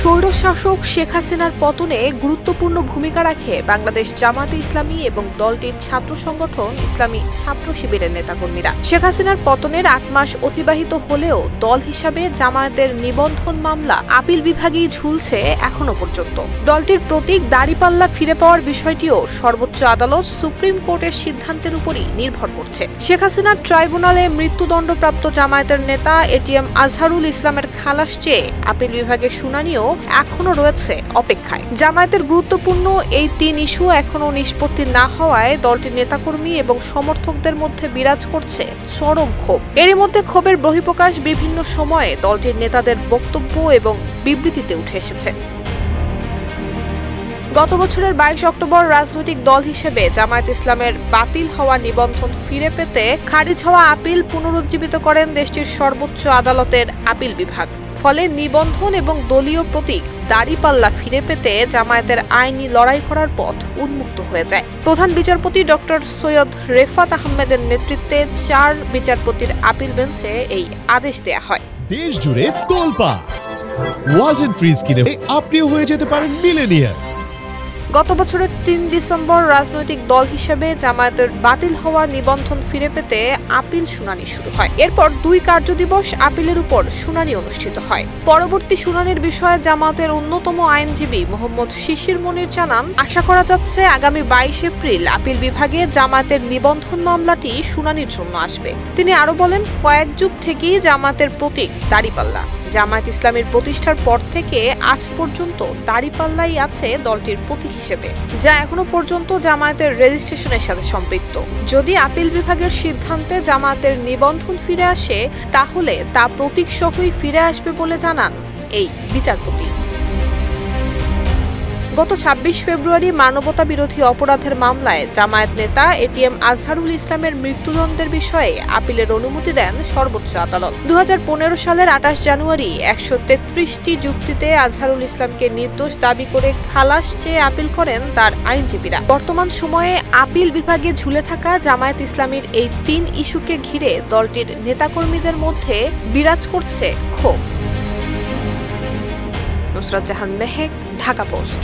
স্বৈরশাসক শেখ হাসিনার পতনে গুরুত্বপূর্ণ ভূমিকা রাখে বাংলাদেশ জামায়াতে ইসলামী এবং দলটির ছাত্র সংগঠন ইসলামী ছাত্র শিবিরের নেতাকর্মীরা। শেখ হাসিনার পতনের ৮ মাস অতিবাহিত হলেও দল হিসাবে জামায়াতের নিবন্ধন মামলা আপিল বিভাগেই ঝুলছে এখনো পর্যন্ত। দলটির প্রতীক দাড়িপাল্লা ফিরে পাওয়ার বিষয়টিও সর্বোচ্চ আদালত সুপ্রিম কোর্টের সিদ্ধান্তের উপরই নির্ভর করছে। শেখ হাসিনার ট্রাইব্যুনালে মৃত্যুদণ্ডপ্রাপ্ত জামায়াতের নেতা এটিএম আজহারুল ইসলামের খালাস চেয়ে আপিল বিভাগের শুনানিও এখনো রয়েছে অপেক্ষায়। জামায়াতের গুরুত্বপূর্ণ এই ৩ ইস্যু এখনো নিষ্পত্তি না হওয়ায় দলটির নেতাকর্মী এবং সমর্থকদের মধ্যে বিরাজ করছে চরম ক্ষোভ। এরই মধ্যে ক্ষোভের বহিঃপ্রকাশ বিভিন্ন সময়ে দলটির নেতাদের বক্তব্য এবং বিবৃতিতে উঠে এসেছে। গত বছরের ২২ অক্টোবর রাজনৈতিক দল হিসেবে জামায়াত ইসলামের বাতিল হওয়া নিবন্ধন ফিরে পেতে খারিজ হওয়া আপিল পুনরুজ্জীবিত করেন দেশটির সর্বোচ্চ আদালতের আপিল বিভাগ। ফলে নিবন্ধন এবং দলীয় প্রতীক দাড়িপাল্লা ফিরে পেতে জামায়াতের আইনি লড়াই করার পথ উন্মুক্ত হয়ে যায়। প্রধান বিচারপতি ডক্টর সৈয়দ রেফাত আহমেদের নেতৃত্বে ৪ বিচারপতির আপিল বেঞ্চে এই আদেশ দেয়া হয়। দেশ জুড়ে তোলপাড় ওয়ালটন ফ্রিজ কিনে আপনিও হয়ে যেতে পারেন মিলেনিয়ার। গত বছরের ৩ ডিসেম্বর রাজনৈতিক দল হিসেবে জামায়াতের বাতিল হওয়া নিবন্ধন ফিরে পেতে আপিল শুনানি শুরু হয়। এরপর ২ কার্যদিবস আপিলের উপর শুনানি অনুষ্ঠিত হয়। পরবর্তী শুনানির বিষয়ে জামায়াতের অন্যতম আইনজীবী মোহাম্মদ শিশির মনির জানান, আশা করা যাচ্ছে আগামী ২২ এপ্রিল আপিল বিভাগে জামায়াতের নিবন্ধন মামলাটি শুনানির জন্য আসবে। তিনি আরো বলেন, কয়েক যুগ থেকেই জামায়াতের প্রতীক দাড়িপাল্লা। জামায়াত ইসলামীর প্রতিষ্ঠার পর থেকে আজ পর্যন্ত দাড়িপাল্লাই আছে দলটির প্রতীক হিসেবে, যা এখনো পর্যন্ত জামায়াতের রেজিস্ট্রেশনের সাথে সম্পৃক্ত। যদি আপিল বিভাগের সিদ্ধান্তে জামায়াতের নিবন্ধন ফিরে আসে, তাহলে তা প্রতীক সহই ফিরে আসবে বলে জানান এই বিচারপতি। গত ২৬ ফেব্রুয়ারি মানবতা বিরোধী অপরাধের মামলায় জামায়াত নেতা এটিএম আজহারুল ইসলামের মৃত্যুদণ্ডের বিষয়ে আপিলের অনুমতি দেন সর্বোচ্চ আদালত। ২০১৫ সালের ২৮ জানুয়ারি ১৩৩টি যুক্তিতে আজহারুল ইসলামকে নির্দোষ দাবি করে খালাস চেয়ে আপিল করেন তার আইনজীবীরা। বর্তমান সময়ে আপিল বিভাগে ঝুলে থাকা জামায়াত ইসলামীর এই ৩ ইস্যুকে ঘিরে দলটির নেতাকর্মীদের মধ্যে বিরাজ করছে ক্ষোভ। নুসরাত জাহান মেহেক, ঢাকা পোস্ট।